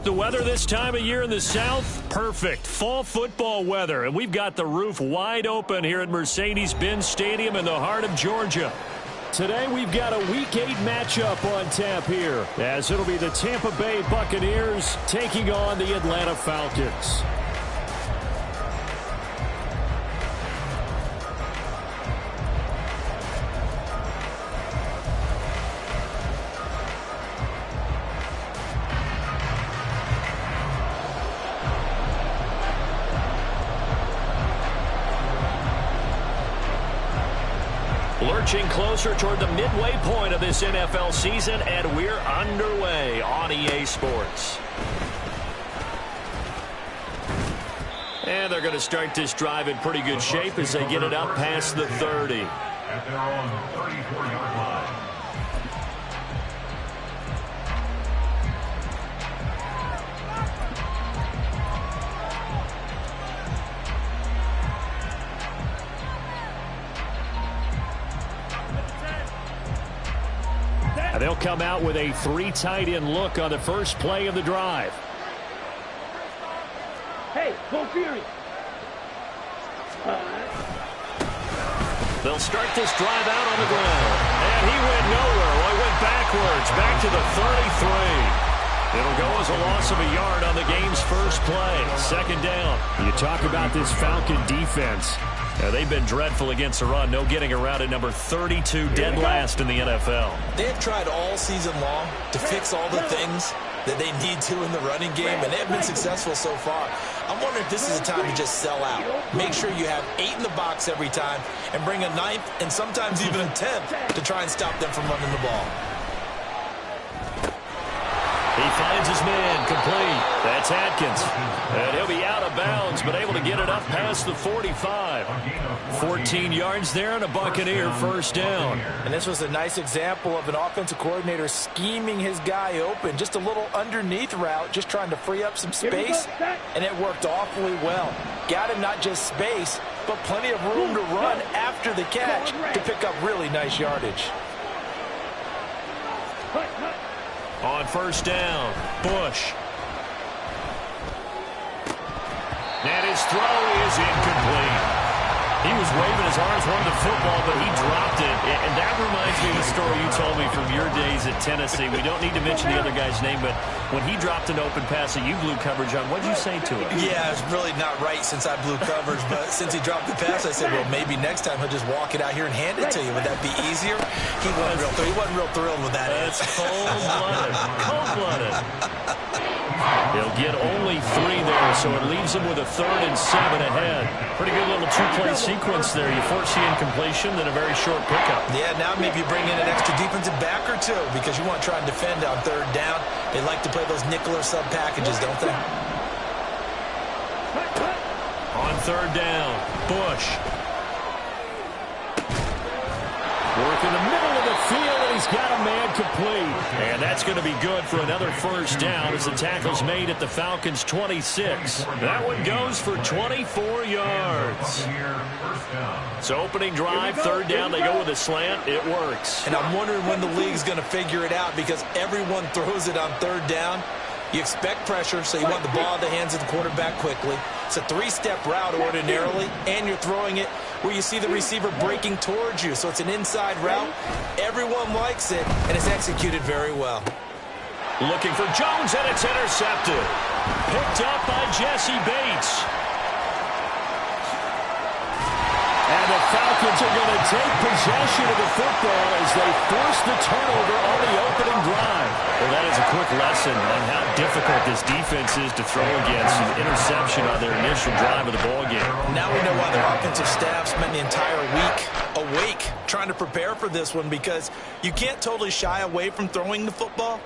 The weather this time of year in the South, perfect. Fall football weather, and we've got the roof wide open here at Mercedes-Benz Stadium in the heart of Georgia. Today we've got a Week 8 matchup on tap here, as it'll be the Tampa Bay Buccaneers taking on the Atlanta Falcons. Lurching closer toward the midway point of this NFL season, and we're underway on EA Sports. And they're going to start this drive in pretty good shape as they get it up past the 30. At their own 34-yard line. They'll come out with a 3 tight end look on the first play of the drive. Hey, go Fury. They'll start this drive out on the ground. And he went nowhere. Well, he went backwards, back to the 33. It'll go as a loss of a yard on the game's first play. Second down. You talk about this Falcon defense. They've been dreadful against the run. No getting around at number 32, dead last in the NFL. They've tried all season long to fix all the things that they need to in the running game, and they've been successful so far. I'm wondering if this is a time to just sell out. Make sure you have 8 in the box every time and bring a 9th and sometimes even a 10th to try and stop them from running the ball. He finds his man complete. That's Atkins. And he'll be out of bounds, but able to get it up past the 45. 14 yards there and a Buccaneer first down. And this was a nice example of an offensive coordinator scheming his guy open. Just a little underneath route, just trying to free up some space, and it worked awfully well. Got him not just space, but plenty of room to run after the catch to pick up really nice yardage. On first down, Bush. And his throw is incomplete. He was waving his arms, wanted the football, but he dropped it. And that reminds me of the story you told me from your days at Tennessee. We don't need to mention the other guy's name, but when he dropped an open pass that you blew coverage on, what did you say to him? Yeah, it's really not right since I blew coverage, but since he dropped the pass, I said, well, maybe next time he'll just walk it out here and hand it to you. Would that be easier? He wasn't real thrilled with that. That's cold-blooded. Cold-blooded. He'll get only 3 there, so it leaves him with a 3rd and 7 ahead. Pretty good little 2-play sequence there. You force the incompletion, then a very short pickup. Yeah, now maybe you bring in an extra defensive back or 2 because you want to try and defend on 3rd down. They like to play those nickel or sub packages, don't they? On 3rd down, Bush. Work in the middle of the field, and he's got a man complete. And that's going to be good for another first down as the tackle's made at the Falcons' 26. That one goes for 24 yards. So opening drive, 3rd down, they go with a slant. It works. And I'm wondering when the league's going to figure it out because everyone throws it on 3rd down. You expect pressure, so you want the ball in the hands of the quarterback quickly. It's a 3-step route ordinarily, and you're throwing it where you see the receiver breaking towards you. So it's an inside route. Everyone likes it, and it's executed very well. Looking for Jones, and it's intercepted. Picked up by Jesse Bates. And the Falcons are going to take possession of the football as they force the turnover on the opening drive. Well, that is a quick lesson on how difficult this defense is to throw against. An interception on their initial drive of the ballgame. Now we know why their offensive staff spent the entire week awake trying to prepare for this one because you can't totally shy away from throwing the football.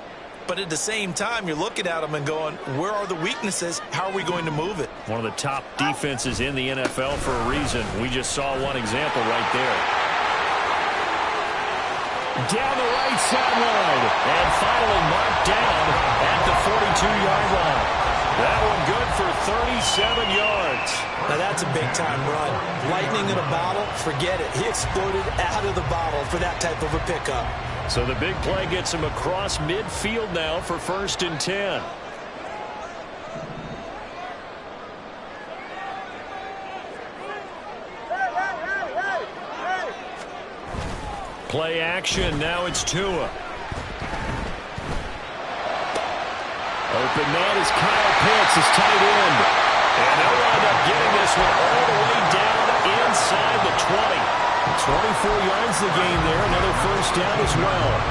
But at the same time, you're looking at them and going, where are the weaknesses? How are we going to move it? One of the top defenses in the NFL for a reason. We just saw one example right there. Down the right sideline. And finally marked down at the 42-yard line. That one good for 37 yards. Now that's a big-time run. Lightning in a bottle, forget it. He exploded out of the bottle for that type of a pickup. So the big play gets him across midfield now for 1st and 10. Play action. Now it's Tua. Open man is Kyle Pitts, his tight end. And they'll wind up getting this one all the way down inside the 20. 24 yards the gain there. Another first down as well.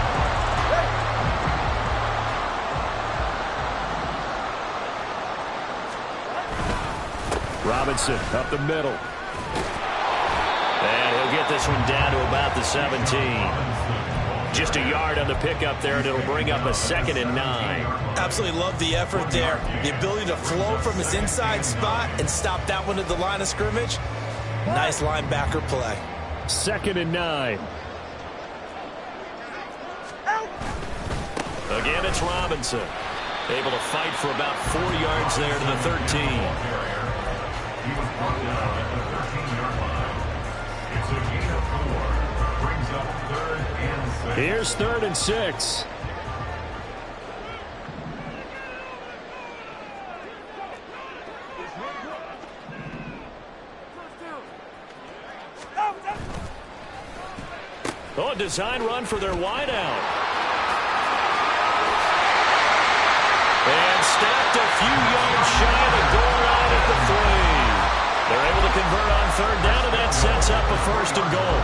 Robinson up the middle. And he'll get this one down to about the 17. Just a yard on the pickup there, and it'll bring up a 2nd and 9. Absolutely love the effort there. The ability to flow from his inside spot and stop that one at the line of scrimmage. Nice linebacker play. 2nd and 9. Again, it's Robinson. Able to fight for about 4 yards there to the 13. He was brought down at the 13-yard line. It's a gain of 4. Brings up 3rd and 6. Here's 3rd and 6. Oh, a design run for their wideout. And stopped a few yards shy of the goal line at the 3. They're able to convert on 3rd down, and that sets up a 1st and goal.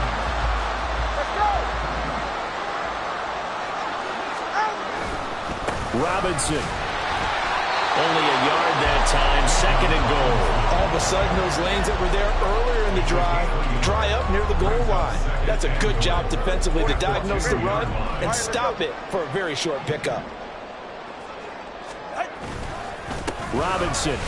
Robinson. Only a yard that time, 2nd and goal. All of a sudden, those lanes that were there earlier in the drive dry up near the goal line. That's a good job defensively to diagnose the run and stop it for a very short pickup. Robinson.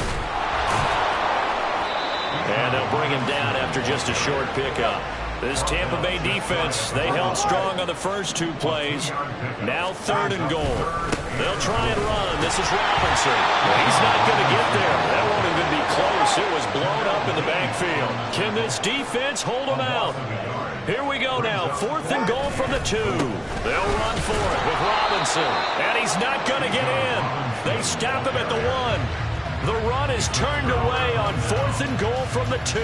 And they'll bring him down after just a short pickup. This Tampa Bay defense, they held strong on the first 2 plays. Now 3rd and goal. They'll try and run. This is Robinson. He's not going to get there. That won't even be close. It was blown up in the backfield. Can this defense hold them out? Here we go now. 4th and goal from the 2. They'll run for it with Robinson. And he's not going to get in. They stop him at the 1. The run is turned away on 4th and goal from the 2.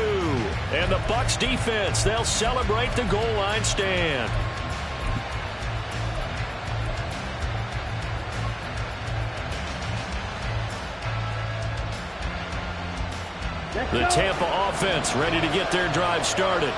And the Bucs defense, they'll celebrate the goal line stand. The Tampa offense ready to get their drive started.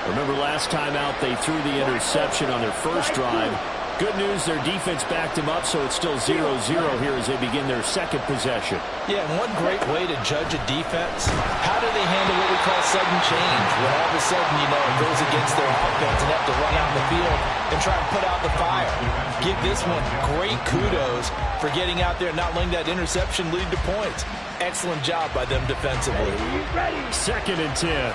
Remember last time out they threw the interception on their first drive. Good news, their defense backed them up, so it's still 0-0 here as they begin their 2nd possession. Yeah, and one great way to judge a defense, how do they handle what we call sudden change? When all of a sudden, you know, it goes against their offense and have to run out in the field and try and put out the fire. Give this one great kudos for getting out there and not letting that interception lead to points. Excellent job by them defensively. 2nd and 10.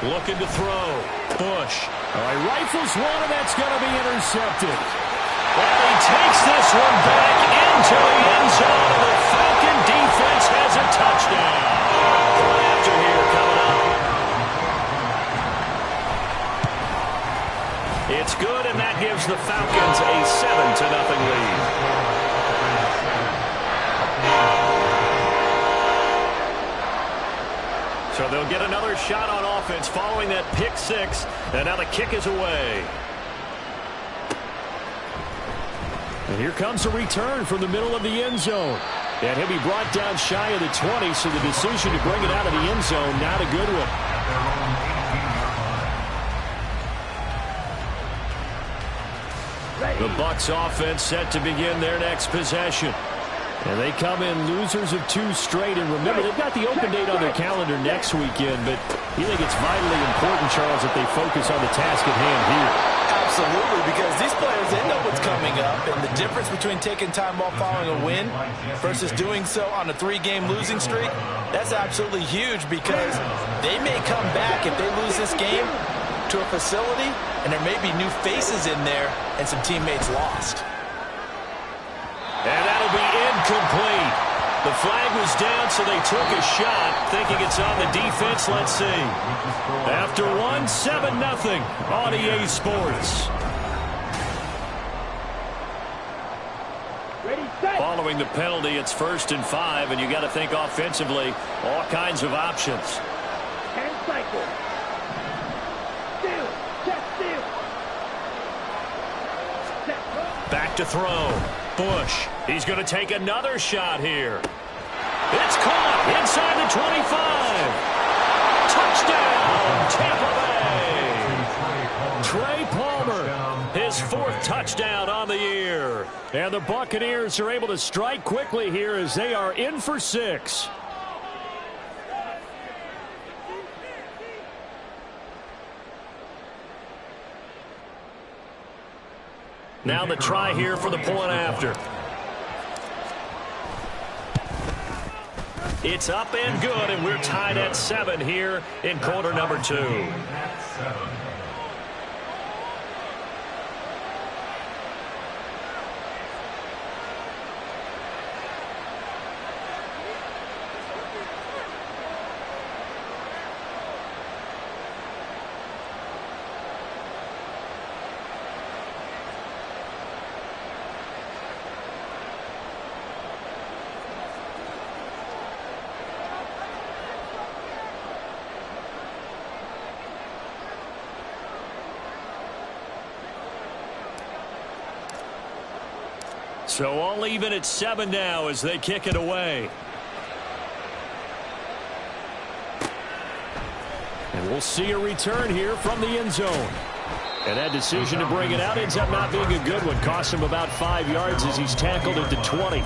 Looking to throw. Bush. All right, rifles one, and that's going to be intercepted. And he takes this one back into the end zone, and the Falcon defense has a touchdown. Right after here coming up. It's good, and that gives the Falcons a 7-0 lead. So they'll get another shot on offense following that pick 6. And now the kick is away. And here comes a return from the middle of the end zone. And he'll be brought down shy of the 20, so the decision to bring it out of the end zone, not a good one. The Bucs offense set to begin their next possession. And they come in losers of 2 straight. And remember, they've got the open date on their calendar next weekend. But you think it's vitally important, Charles, that they focus on the task at hand here? Absolutely, because these players, they know what's coming up. And the difference between taking time off following a win versus doing so on a 3-game losing streak, that's absolutely huge because they may come back if they lose this game to a facility, and there may be new faces in there and some teammates lost. And that'll be incomplete. The flag was down, so they took a shot, thinking it's on the defense. Let's see. After 7-0 on EA Sports. Ready, Following the penalty, it's 1st and 5, and you got to think offensively, all kinds of options. Back to throw. Bush. He's going to take another shot here. It's caught inside the 25. Touchdown, Tampa Bay. Trey Palmer, his 4th touchdown on the year. And the Buccaneers are able to strike quickly here as they are in for 6. Now the try here for the point after. It's up and good, and we're tied at 7 here in quarter number 2. So all even at 7 now as they kick it away. And we'll see a return here from the end zone. And that decision to bring it out ends up not being a good one. Cost him about 5 yards as he's tackled at the 20.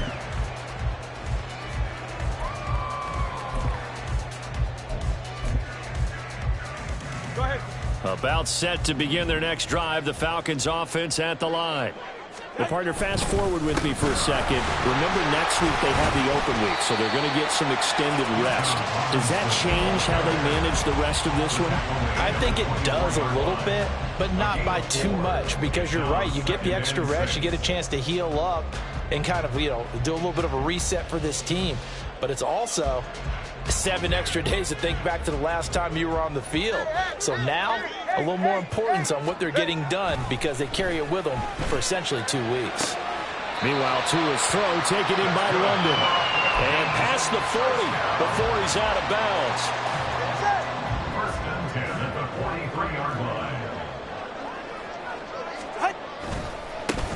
Go ahead. About set to begin their next drive. The Falcons offense at the line. Well, partner, fast forward with me for a second. Remember, next week they have the open week, so they're going to get some extended rest. Does that change how they manage the rest of this one? I think it does a little bit, but not by too much, because you're right. You get the extra rest. You get a chance to heal up and kind of, do a little bit of a reset for this team. But it's also 7 extra days to think back to the last time you were on the field. So now, a little more importance on what they're getting done because they carry it with them for essentially 2 weeks. Meanwhile, Tua's throw taken in by London. And past the 40 before he's out of bounds. 1st and 10 at the 43-yard line.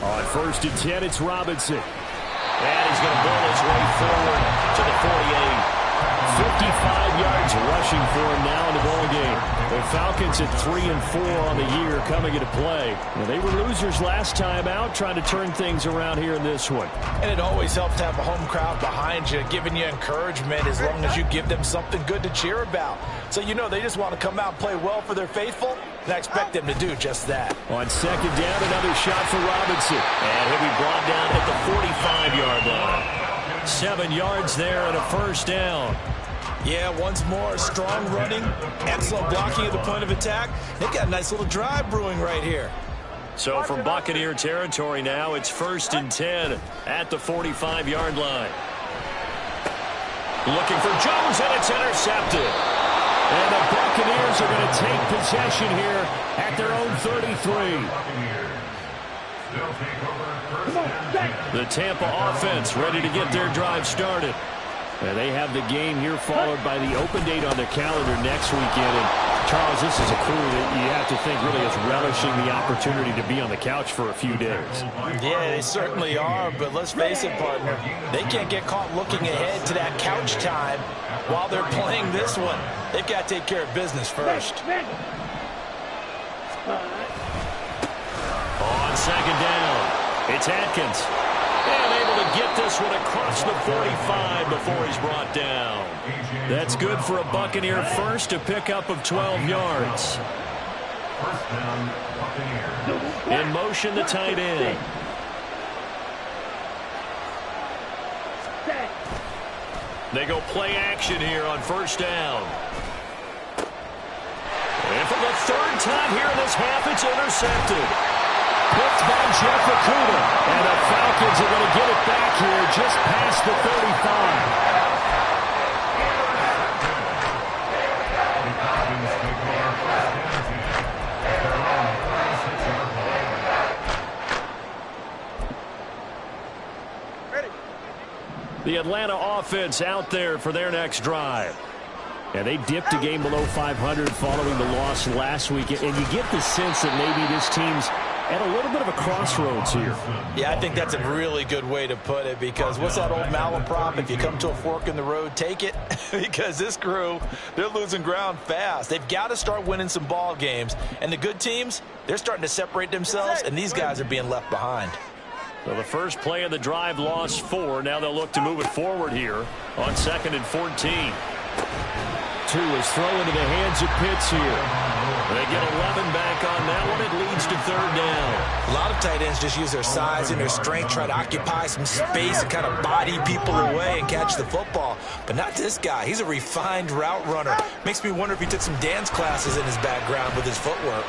On 1st and 10, it's Robinson. And he's going to build his way forward to the 48. 55 yards rushing for him now in the ball game. The Falcons at 3-4 on the year coming into play. Well, they were losers last time out, trying to turn things around here in this one. And it always helps to have a home crowd behind you, giving you encouragement as long as you give them something good to cheer about. So they just want to come out and play well for their faithful, and I expect them to do just that. On 2nd down, another shot for Robinson. And he'll be brought down at the 45-yard line. 7 yards there and a 1st down. Yeah, once more, strong running, excellent blocking at the point of attack. They've got a nice little drive brewing right here. So from Buccaneer territory now, it's 1st and 10 at the 45-yard line. Looking for Jones, and it's intercepted. And the Buccaneers are going to take possession here at their own 33. The Tampa offense ready to get their drive started. And they have the game here followed by the open date on their calendar next weekend. And Charles, this is a crew that you have to think really is relishing the opportunity to be on the couch for a few days. Yeah, they certainly are, but let's face it, partner, they can't get caught looking ahead to that couch time while they're playing this one. They've got to take care of business first. On 2nd down, it's Atkins. And able to get this one across the 45 before he's brought down. That's good for a Buccaneer first, a pickup of 12 yards. 1st down, Buccaneers. In motion, the tight end. They go play action here on 1st down. And for the 3rd time here in this half, it's intercepted. Picked by Jeff Okudah. And the Falcons are going to get it back here just past the 35. Ready. The Atlanta offense out there for their next drive. And they dipped a game below 500 following the loss last week. And you get the sense that maybe this team's at a little bit of a crossroads here. Yeah, I think that's a really good way to put it, because what's that old malaprop? If you come to a fork in the road, take it. Because this crew, they're losing ground fast. They've got to start winning some ball games. And the good teams, they're starting to separate themselves, and these guys are being left behind. So the first play of the drive lost 4. Now they'll look to move it forward here on 2nd and 14. 2 is thrown into the hands of Pitts here. They get 11 back on that one. It leads to 3rd down. A lot of tight ends just use their size and their strength, try to occupy some space and kind of body people away and catch the football. But not this guy. He's a refined route runner. Makes me wonder if he took some dance classes in his background with his footwork.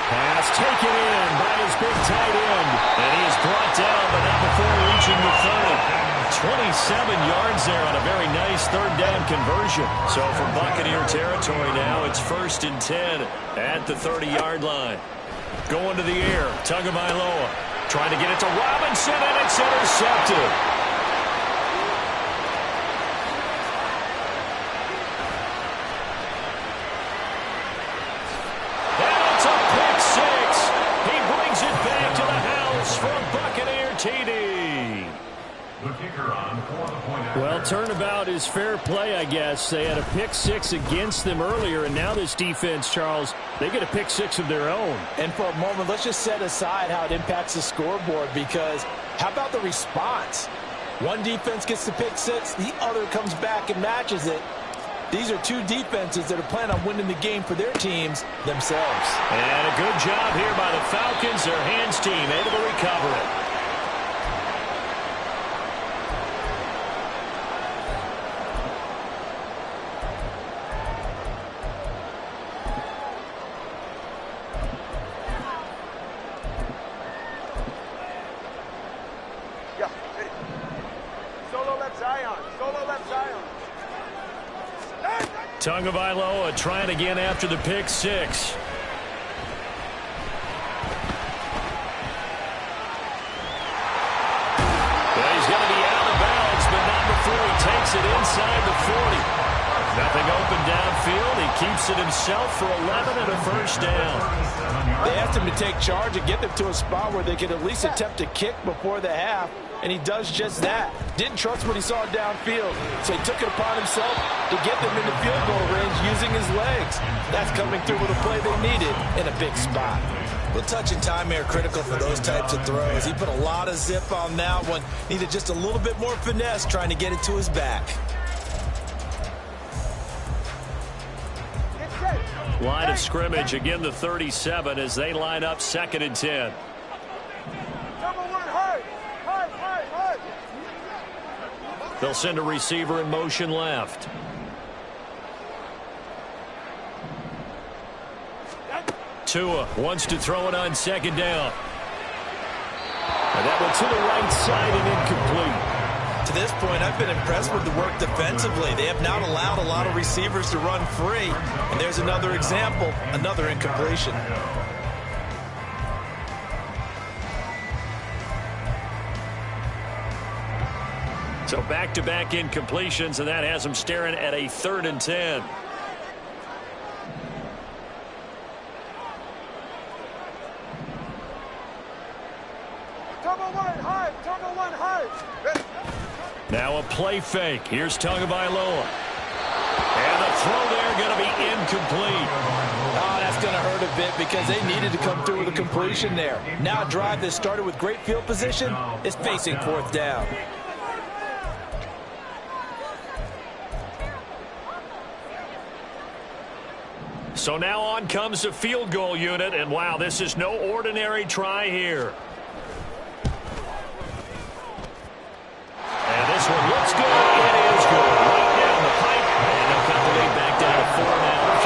Pass taken in by his big tight end. And he is brought down, but not before reaching the 30. 27 yards there on a very nice 3rd down conversion. So from Buccaneer territory now, it's 1st and 10 at the 30-yard line. Going to the air, Tagovailoa trying to get it to Robinson, and it's intercepted. And it's a pick 6. He brings it back to the house for a Buccaneer TD. The kicker on for the point after. Well, turnabout is fair play, I guess. They had a pick 6 against them earlier, and now this defense, Charles, they get a pick 6 of their own. And for a moment, let's just set aside how it impacts the scoreboard, because how about the response? One defense gets the pick 6, the other comes back and matches it. These are 2 defenses that are planning on winning the game for their teams themselves. And a good job here by the Falcons, their hands team, able to recover it. Tagovailoa trying again after the pick 6. Well, he's going to be out of bounds, but not before he takes it inside the 40. Nothing open downfield. He keeps it himself for 11 and a 1st down. They asked him to take charge and get them to a spot where they could at least attempt a kick before the half, and he does just that. Didn't trust what he saw downfield, so he took it upon himself to get them into field goal range using his legs. That's coming through with a play they needed in a big spot. Well, touch and time are critical for those types of throws. He put a lot of zip on that one. Needed just a little bit more finesse trying to get it to his back. Line of scrimmage, again the 37 as they line up 2nd and 10. They'll send a receiver in motion left. Tua wants to throw it on 2nd down. And that one to the right side and incomplete. To this point, I've been impressed with the work defensively. They have not allowed a lot of receivers to run free. And there's another example, another incompletion. So back-to-back incompletions, and that has them staring at a 3rd and 10. Now a play fake. Here's Tagovailoa. And the throw there going to be incomplete. Oh, that's going to hurt a bit because they needed to come through with a completion there. Now a drive that started with great field position is facing 4th down. So now on comes the field goal unit, and wow, this is no ordinary try here. And this one looks good. It is good. Right down the pipe, and they'll cut the lead back down to 4 now,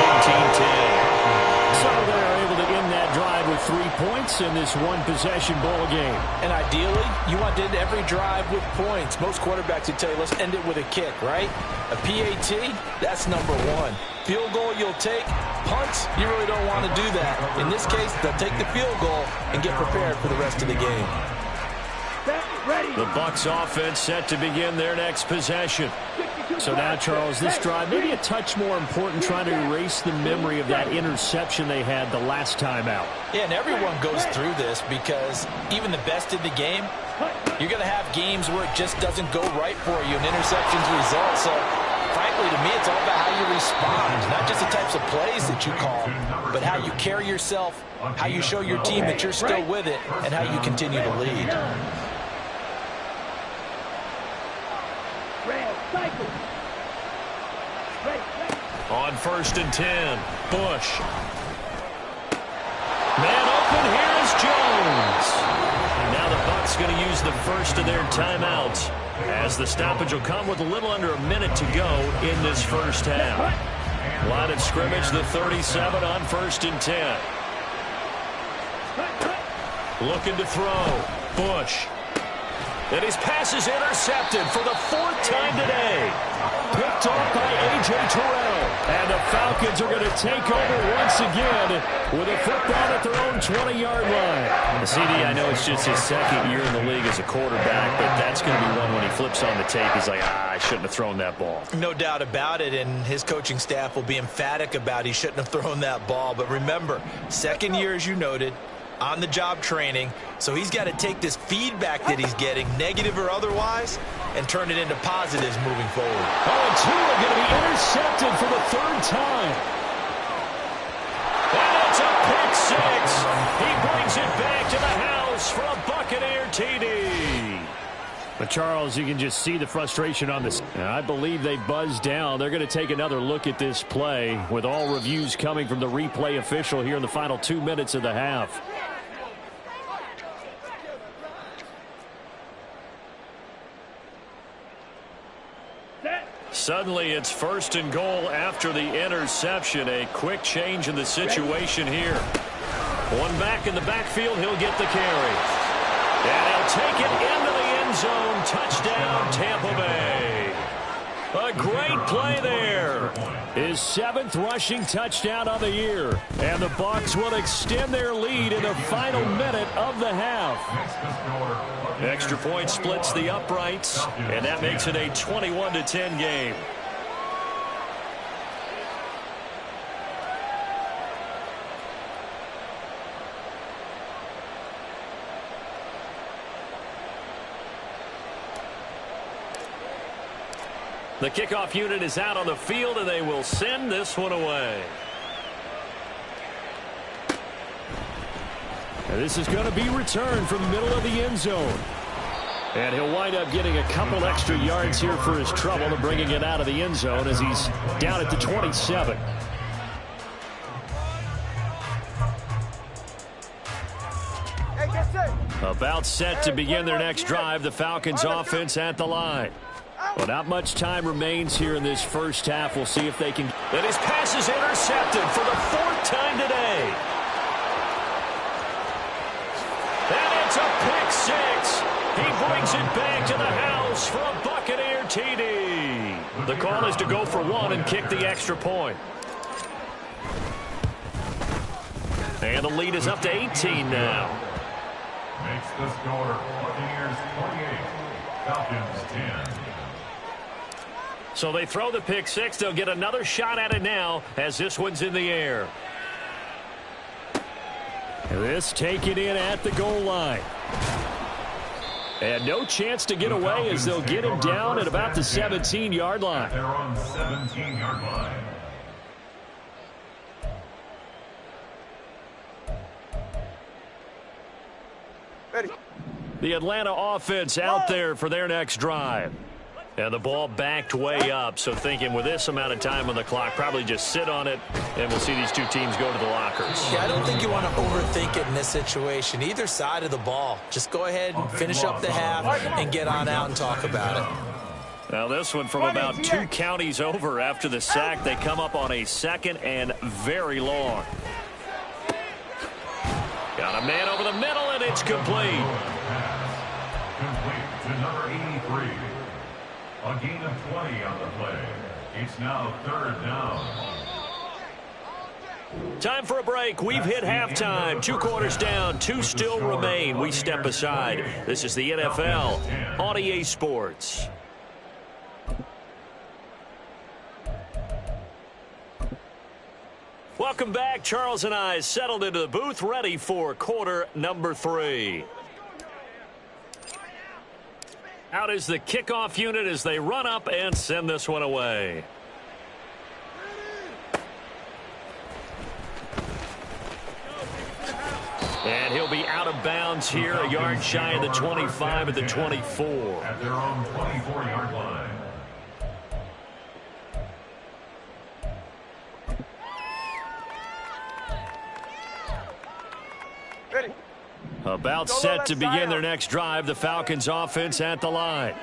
14-10. So they're able to end that drive with 3 points in this one-possession ball game. And ideally, you want to end every drive with points. Most quarterbacks would tell you, let's end it with a kick, right? A PAT, that's number 1. Field goal you'll take. Punts, you really don't want to do that. In this case, they'll take the field goal and get prepared for the rest of the game. Ready. The Bucs offense set to begin their next possession. So now, Charles, this drive maybe a touch more important, trying to erase the memory of that interception they had the last time out. Yeah, and everyone goes through this because even the best in the game, you're going to have games where it just doesn't go right for you and interceptions result. So, frankly, to me, it's all about how you respond, not just the types of plays that you call, but how you carry yourself, how you show your team that you're still with it, and how you continue to lead. On 1st and 10, Bush. Man open, here is Jones. And now the Bucs going to use the first of their timeouts, as the stoppage will come with a little under a minute to go in this first half. Line of scrimmage, the 37 on 1st and 10. Looking to throw. Bush. And his pass is intercepted for the 4th time today. Picked off by A.J. Terrell. And the Falcons are going to take over once again with a football at their own 20-yard line. CD, I know it's just his second year in the league as a quarterback, but that's going to be one when he flips on the tape. He's like, I shouldn't have thrown that ball. No doubt about it, and his coaching staff will be emphatic about he shouldn't have thrown that ball. But remember, second year, as you noted, on-the-job training, so he's got to take this feedback that he's getting, negative or otherwise, and turn it into positives moving forward. Oh, and Tua going to be intercepted for the 3rd time. And it's a pick six. He brings it back to the house for a Buccaneer TD. But, Charles, you can just see the frustration on this. I believe they buzzed down. They're going to take another look at this play, with all reviews coming from the replay official here in the final 2 minutes of the half. Suddenly, it's 1st and goal after the interception. A quick change in the situation here. One back in the backfield, he'll get the carry. And he'll take it into the end zone. Touchdown, Tampa Bay. A great play there. His 7th rushing touchdown of the year. And the Bucs will extend their lead in the final minute of the half. Extra point splits the uprights, and that makes it a 21-10 game. The kickoff unit is out on the field, and they will send this one away. And this is going to be returned from the middle of the end zone. And he'll wind up getting a couple extra yards here for his trouble and bringing it out of the end zone as he's down at the 27. About set to begin their next drive. The Falcons offense at the line. Well, not much time remains here in this first half. We'll see if they can. And his pass is intercepted for the 4th time today. And it's a pick six. He brings it back to the house for a Buccaneer TD. The call is to go for one and kick the extra point. And the lead is up to 18 now. Makes the score Buccaneers 28, Falcons 10. So they throw the pick six. They'll get another shot at it now as this one's in the air. This taken in at the goal line. And no chance to get away as they'll get him down at about the 17-yard line. They're on 17-yard line. The Atlanta offense out there for their next drive. And the ball backed way up, so thinking with this amount of time on the clock, probably just sit on it, and we'll see these two teams go to the lockers. Yeah, I don't think you want to overthink it in this situation. Either side of the ball. Just go ahead and finish up the half and get on out and talk about it. Now this one from about 2 counties over after the sack. They come up on a 2nd and very long. Got a man over the middle, and it's complete. Complete to number 83. A gain of 20 on the play. It's now 3rd down. Time for a break. We've hit halftime. 2 quarters down. 2 still remain. We step aside. This is the NFL on EA Sports. Welcome back. Charles and I settled into the booth, ready for quarter number 3. Out is the kickoff unit as they run up and send this one away. And he'll be out of bounds here, a yard shy of the 25 at the 24. At their own 24-yard line. Ready. About set to begin their next drive, the Falcons offense at the line.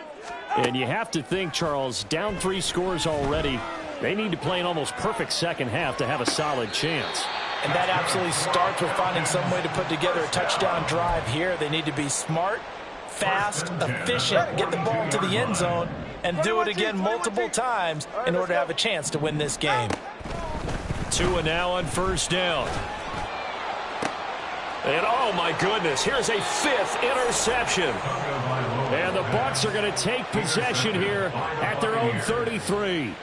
And you have to think, Charles, down 3 scores already. They need to play an almost perfect second half to have a solid chance. And that absolutely starts with finding some way to put together a touchdown drive here. They need to be smart, fast, efficient, get the ball into the end zone, and do it again multiple times in order to have a chance to win this game. Tua now on first down. And oh my goodness, here's a 5th interception. And the Bucs are going to take possession here at their own 33.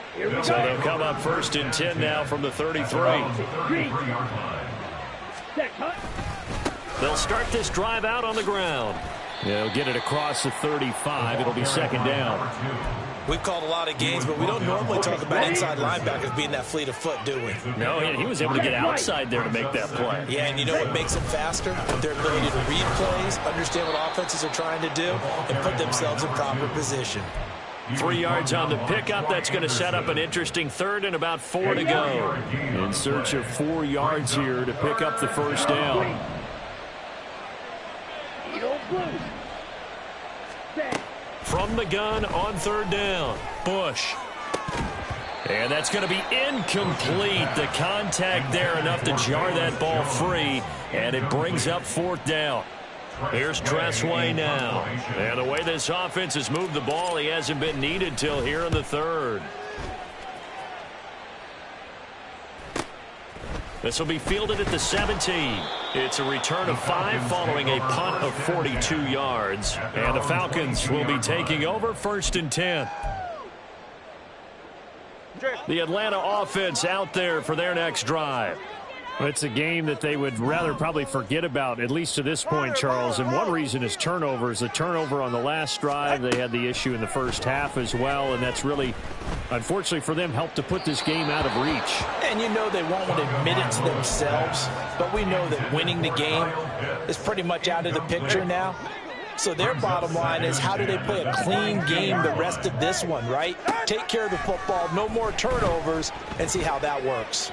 So they'll come up 1st and 10 now from the 33. They'll start this drive out on the ground. They'll get it across the 35. It'll be 2nd down. We've called a lot of games, but we don't normally talk about inside linebackers being that fleet of foot, do we? No, he was able to get outside there to make that play. Yeah, and you know what makes them faster? Their ability to read plays, understand what offenses are trying to do, and put themselves in proper position. 3 yards on the pickup. That's going to set up an interesting 3rd and about 4 to go. In search of 4 yards here to pick up the first down. From the gun on 3rd down, Bush. And that's going to be incomplete. The contact there enough to jar that ball free, and it brings up 4th down. Here's Tressway now. And the way this offense has moved the ball, he hasn't been needed till here in the 3rd. This will be fielded at the 17. It's a return of 5 following a punt of 42 yards. And the Falcons will be taking over 1st and 10. The Atlanta offense out there for their next drive. It's a game that they would rather probably forget about, at least to this point, Charles. And one reason is turnovers. The turnover on the last drive, they had the issue in the first half as well. And that's really, unfortunately for them, helped to put this game out of reach. And you know they won't want to admit it to themselves, but we know that winning the game is pretty much out of the picture now. So their bottom line is, how do they play a clean game the rest of this one, right? Take care of the football, no more turnovers, and see how that works.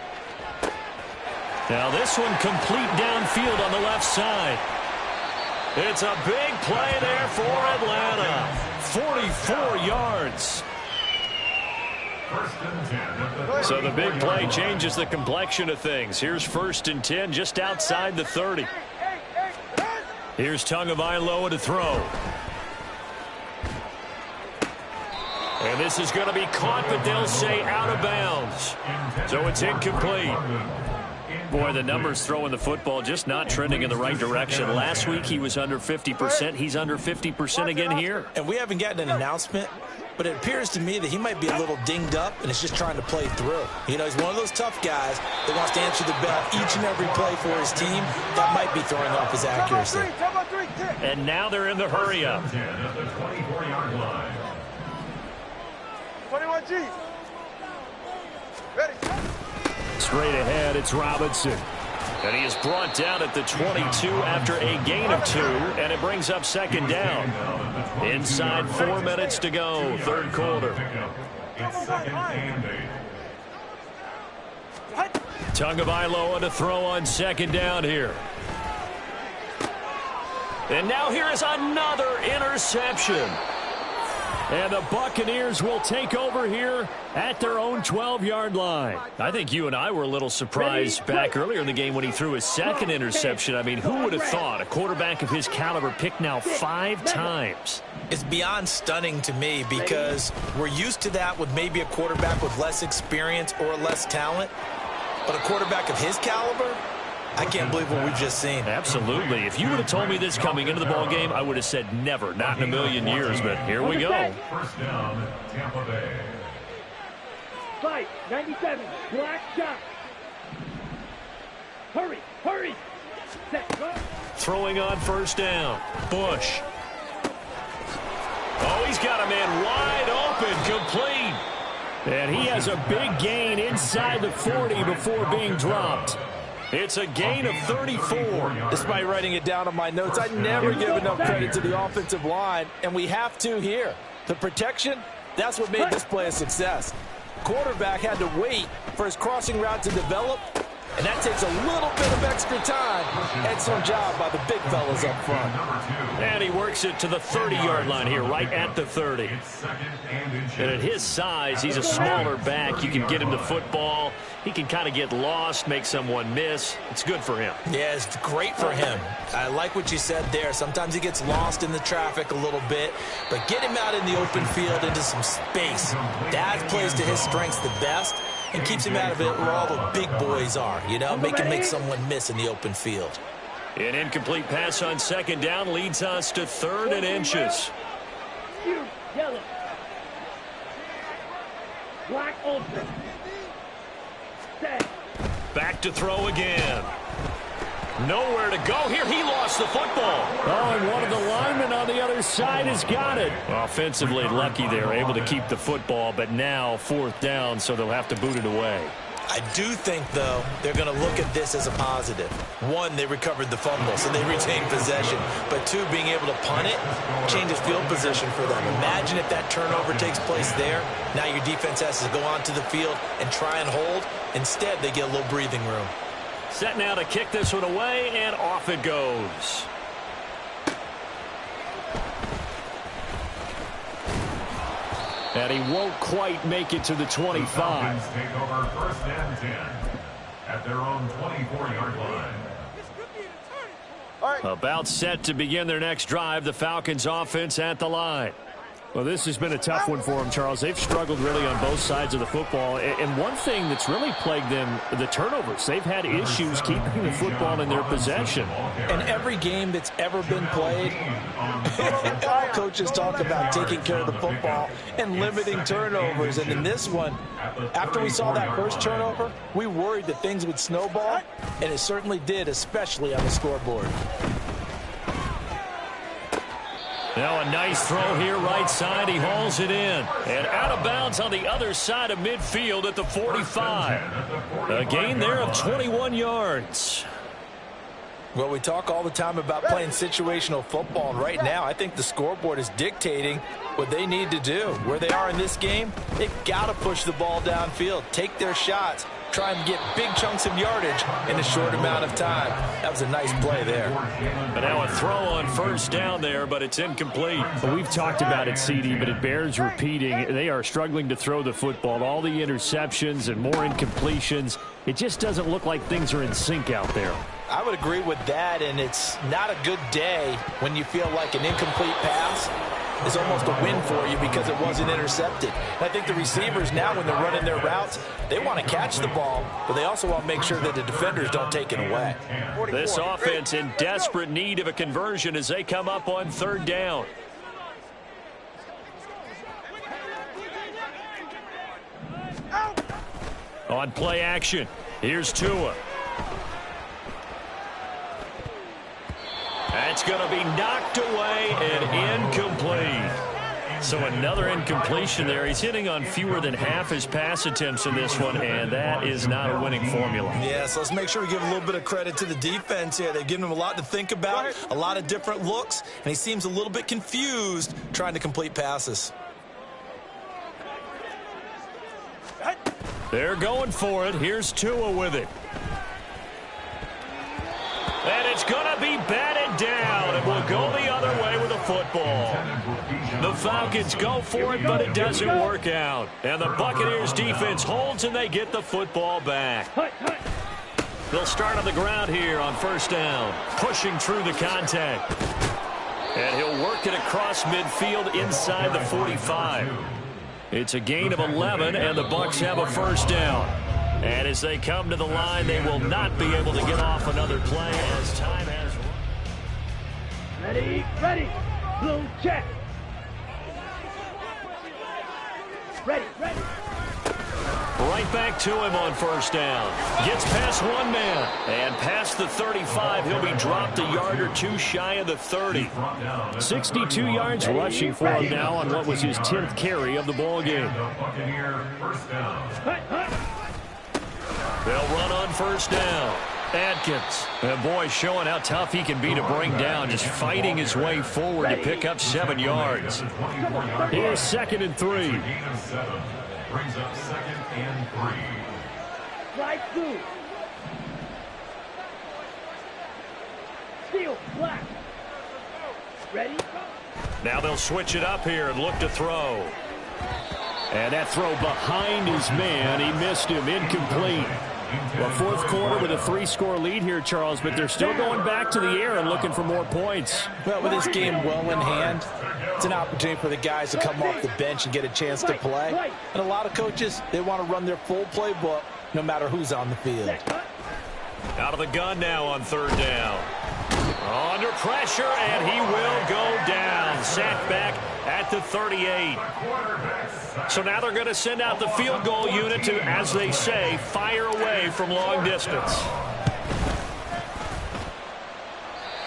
Now this one complete downfield on the left side. It's a big play there for Atlanta. 44 yards. So the big play changes the complexion of things. Here's 1st and 10 just outside the 30. Here's Tagovailoa to throw. And this is going to be caught, but they'll say out of bounds. So it's incomplete. Boy, the numbers throwing the football just not trending in the right direction. Last week he was under 50%. He's under 50% again here. And we haven't gotten an announcement, but it appears to me that he might be a little dinged up and is just trying to play through. You know, he's one of those tough guys that wants to answer the bell each and every play for his team. That might be throwing off his accuracy. And now they're in the hurry-up. 21G. Ready. Straight ahead, it's Robinson. And he is brought down at the 22 after a gain of 2, and it brings up 2nd down. Inside 4 minutes to go, 3rd quarter. Tagovailoa to throw on 2nd down here. And now here is another interception. And the Buccaneers will take over here at their own 12-yard line. I think you and I were a little surprised back earlier in the game when he threw his 2nd interception. I mean, who would have thought a quarterback of his caliber picked now 5 times? It's beyond stunning to me because we're used to that with maybe a quarterback with less experience or less talent. But a quarterback of his caliber, I can't believe what we've just seen. Absolutely. If you would have told me this coming into the ball game, I would have said never, not in a million years. But here we go. First down, Tampa Bay. Fight, 97, black shot. Hurry, hurry. Set, go. Throwing on first down. Bush. Oh, he's got a man wide open, complete. And he has a big gain inside the 40 before being dropped. It's a gain of 34. Despite writing it down on my notes, I never give enough credit to the offensive line, and we have to here. The protection, that's what made this play a success. Quarterback had to wait for his crossing route to develop, and that takes a little bit of extra time. Excellent job by the big fellas up front. And he works it to the 30-yard line here, right at the 30. And at his size, he's a smaller back. You can get him the football. He can kind of get lost, make someone miss. It's good for him. Yeah, it's great for him. I like what you said there. Sometimes he gets lost in the traffic a little bit, but get him out in the open field into some space. That plays to his strengths the best and keeps him out of it where all the big boys are, you know, make someone miss in the open field. An incomplete pass on second down leads us to 3rd and inches. Yellow. Black ultra. Set. Back to throw again. Nowhere to go here. He lost the football. Oh, and one of the linemen on the other side has got it. Offensively lucky they're able to keep the football, but now 4th down, so they'll have to boot it away. I do think, though, they're going to look at this as a positive. One, they recovered the fumble, so they retained possession. But two, being able to punt it changes field position for them. Imagine if that turnover takes place there. Now your defense has to go onto the field and try and hold. Instead, they get a little breathing room. Set now to kick this one away, and off it goes. And he won't quite make it to the 25. Falcons take over 1st and 10 at their own 24-yard line. About set to begin their next drive, the Falcons offense at the line. Well, this has been a tough one for them, Charles. They've struggled really on both sides of the football. And one thing that's really plagued them, the turnovers. They've had issues keeping the football in their possession. In every game that's ever been played, all coaches talk about taking care of the football and limiting turnovers. And in this one, after we saw that first turnover, we worried that things would snowball, and it certainly did, especially on the scoreboard. Now a nice throw here right side. He hauls it in. And out of bounds on the other side of midfield at the 45. A gain there of 21 yards. Well, we talk all the time about playing situational football, and right now I think the scoreboard is dictating what they need to do. Where they are in this game, they've got to push the ball downfield, take their shots, try and get big chunks of yardage in a short amount of time. That was a nice play there. But now a throw on first down there, but it's incomplete. Well, we've talked about it, CD, but it bears repeating. They are struggling to throw the football. All the interceptions and more incompletions. It just doesn't look like things are in sync out there. I would agree with that, and it's not a good day when you feel like an incomplete pass is almost a win for you because it wasn't intercepted. And I think the receivers now, when they're running their routes, they want to catch the ball, but they also want to make sure that the defenders don't take it away. This offense in desperate need of a conversion as they come up on 3rd down. On play action, here's Tua. That's going to be knocked away and incomplete. So another incompletion there. He's hitting on fewer than half his pass attempts in this one, and that is not a winning formula. Yeah, so let's make sure we give a little bit of credit to the defense here. They've given him a lot to think about, a lot of different looks, and he seems a little bit confused trying to complete passes. They're going for it. Here's Tua with it. And it's going to be batted down, and we'll go the other way with the football. The Falcons go for it, but it doesn't work out. And the Buccaneers defense holds, and they get the football back. They'll start on the ground here on first down, pushing through the contact. And he'll work it across midfield inside the 45. It's a gain of 11, and the Bucs have a first down. And as they come to the line, they will not be able to get off another play as time has run. Ready. Blue check. Ready. Right back to him on first down. Gets past one man. And past the 35, he'll be dropped a yard or two shy of the 30. 62 yards rushing for him now on what was his 10th carry of the ball game. They'll run on first down. Atkins. And boy, showing how tough he can be to bring down, just fighting his way forward to pick up 7 yards. Here's 2nd and 3. Brings up 2nd and 3. Slide through. Steal, black. Ready? Now they'll switch it up here and look to throw. And that throw behind his man. He missed him. Incomplete. Well, fourth quarter with a 3-score lead here, Charles, but they're still going back to the air and looking for more points. Well, with this game well in hand, it's an opportunity for the guys to come off the bench and get a chance to play. And a lot of coaches, they want to run their full playbook no matter who's on the field. Out of the gun now on 3rd down. Under pressure, and he will go down. Sacked back at the 38. So now they're going to send out the field goal unit to, as they say, fire away from long distance.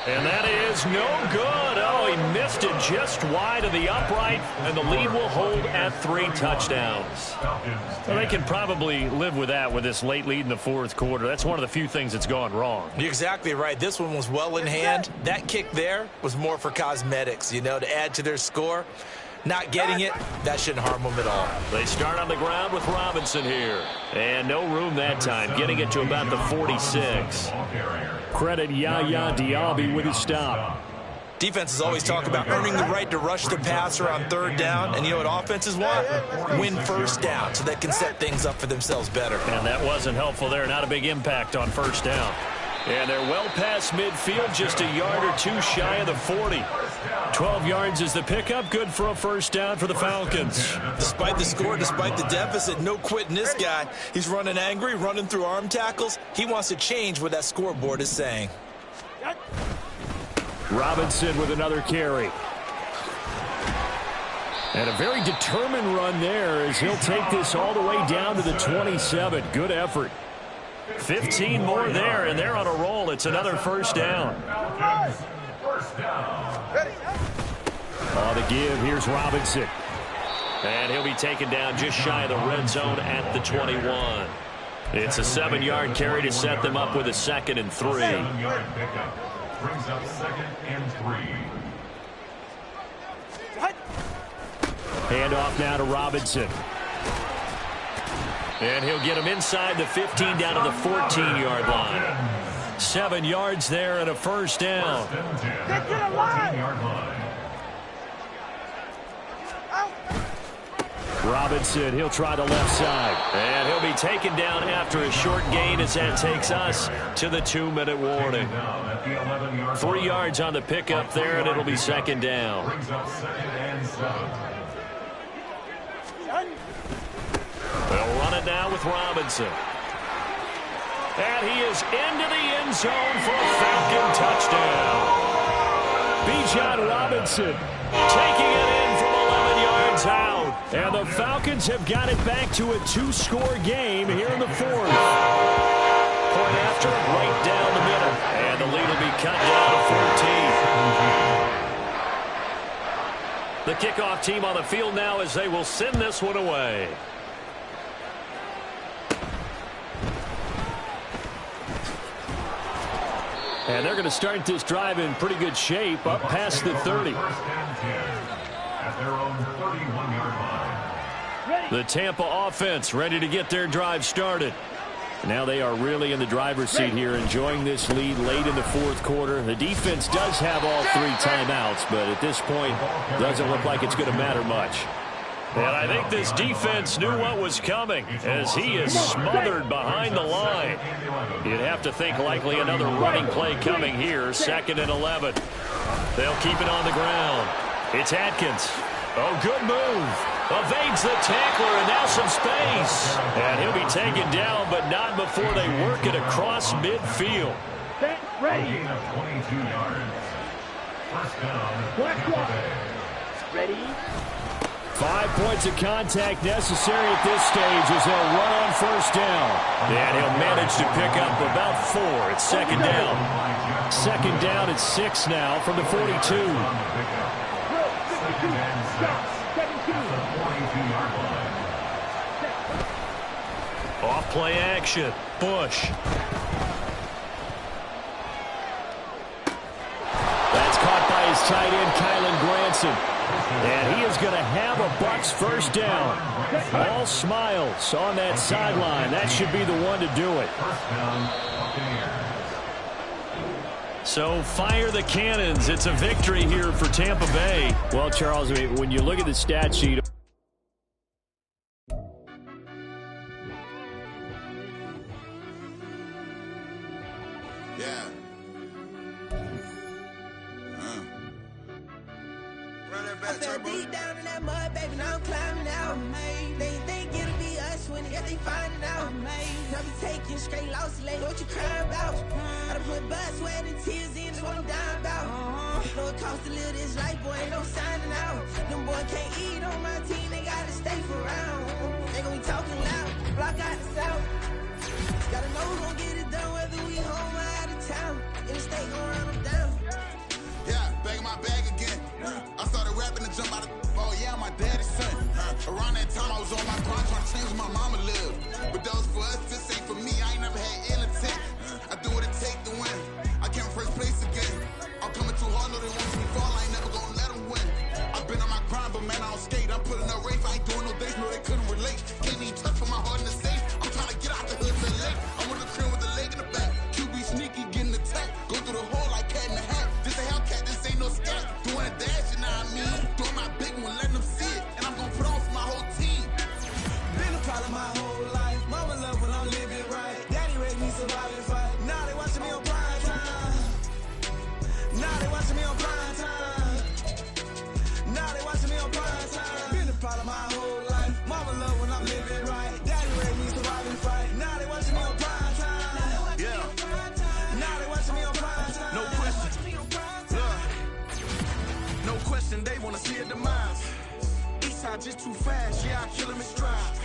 And that is no good. Oh, he missed it just wide of the upright, and the lead will hold at 3 touchdowns. Well, they can probably live with that with this late lead in the fourth quarter. That's one of the few things that's gone wrong. You're exactly right. This one was well in hand. That kick there was more for cosmetics, you know, to add to their score. Not getting it, that shouldn't harm them at all. They start on the ground with Robinson here. And no room that time, getting it to about the 46. Credit Yaya Diaby with his stop. Defenses always talk about earning the right to rush the passer on 3rd down. And you know what offenses want? Win first down so they can set things up for themselves better. And that wasn't helpful there. Not a big impact on first down. And they're well past midfield, just a yard or two shy of the 40. 12 yards is the pickup. Good for a first down for the Falcons. Despite the score, despite the deficit, no quitting this guy. He's running angry, running through arm tackles. He wants to change what that scoreboard is saying. Robinson with another carry. And a very determined run there as he'll take this all the way down to the 27. Good effort. 15 more there, and they're on a roll. It's another first down. On the give, here's Robinson. And he'll be taken down just shy of the red zone at the 21. It's a 7-yard carry to set them up with a 2nd and 3. 7-yard pickup brings up 2nd and 3. Handoff now to Robinson. And he'll get him inside the 15 down to the 14-yard line. 7 yards there and a first down. Get to the line! Robinson, he'll try the left side. And he'll be taken down after a short gain as that takes us to the 2-minute warning. 3 yards on the pickup there, and it'll be 2nd down. Brings up 2nd and 7. They'll run it now with Robinson. And he is into the end zone for a Falcon touchdown. Bijan Robinson taking it in from 11 yards out. And the Falcons have got it back to a 2-score game here in the 4th. Point after, right down the middle. And the lead will be cut down to 14. The kickoff team on the field now as they will send this one away. And they're going to start this drive in pretty good shape, up past the 30. At their own 31-yard line. The Tampa offense ready to get their drive started. Now they are really in the driver's seat here, enjoying this lead late in the fourth quarter. The defense does have all 3 timeouts, but at this point, doesn't look like it's going to matter much. And I think this defense knew what was coming as he is smothered behind the line. You'd have to think likely another running play coming here, 2nd and 11. They'll keep it on the ground. It's Atkins. Oh, good move. Evades the tackler, and now some space. And he'll be taken down, but not before they work it across midfield. Ready. Gain of 22 yards. First down. Black block. Ready. 5 points of contact necessary at this stage as they'll run on first down. And he'll manage to pick up about 4. It's second down. Second down at 6 now from the 42. Second and 6. The 42-yard line. Off play action. Bush. That's caught by his tight end, Kylen Granson. And he is going to have a Bucs first down. All smiles on that sideline. That should be the one to do it. First down, Buccaneers. So fire the cannons. It's a victory here for Tampa Bay. Well, Charles, I mean, when you look at the stat sheet. Deep down in that mud, baby, now I'm climbing out. They think it'll be us when they find it out. Now we taking straight losses, like what you crying about? I done put blood, sweat, and tears in, that's what I'm dying about. Know it costs to live this life, boy, ain't no signing out. Them boy can't eat on my team, they gotta stay for round. They gon' be talking loud, block out the south. Gotta know who's gon' get it done, whether we home or out of town. In the state, gon' run them down. Yeah, back in my bag again. I started rapping to jump out of oh yeah, my daddy's son. Around that time I was on my grind trying to change where my mama lived. But that was for us, this ain't for me. I ain't never had ill intent. I do what it take to win. I came first place again. I'm coming too hard, know they want me fall. I ain't never gonna let them win. I've been on my grind, but man, I don't skate. I'm putting up race, I ain't doing no days, no they couldn't relate. Can't even touch for my heart in the safe. I'm trying to get out the hood to the lake. I'm with the crib with the leg in the back. QB sneaky, getting attacked. Go through the hole like cat in the hat. This a Hellcat, this ain't no scat. Doing a dash, you know what I mean? Doing my big one, letting them see it. And I'm gonna put on for my whole team. Been a problem my whole life. Mama love when I'm living right. Daddy raised me survive and fight. Now they watching me on prime time. Now they watching me on prime time. Now they watching me on prime time. Been a problem my whole life. Mama love when I'm living right. Daddy raised me survive and fight. Now they watching me on prime time. Yeah. Now they watching me on prime time. No question. No question, they wanna see a demise. Eastside just too fast, yeah, I kill them in stride.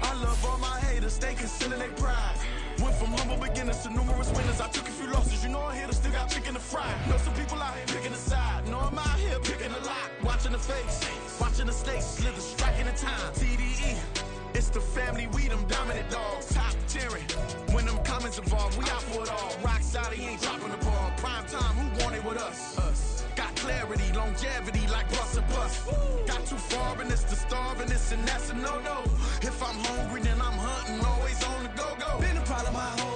I love all my haters, they concealing their pride. Went from humble beginners to numerous winners. I took a few losses, you know I'm here to still got chicken to fry. Know some people out here picking a side. Know I'm out here picking a lot. Watching the face, watching the stakes, slither, striking the time. TDE, it's the family, we them dominant dogs. Top tiering, when them comments involved, we out for it all. Rock solid, he ain't dropping the ball. Prime time, who want it with us? Got clarity, longevity, like bust and bust. Got too far and it's the starving, this and that's a no-no. If I'm hungry, then I'm hunting, always on the go-go. Been a problem my whole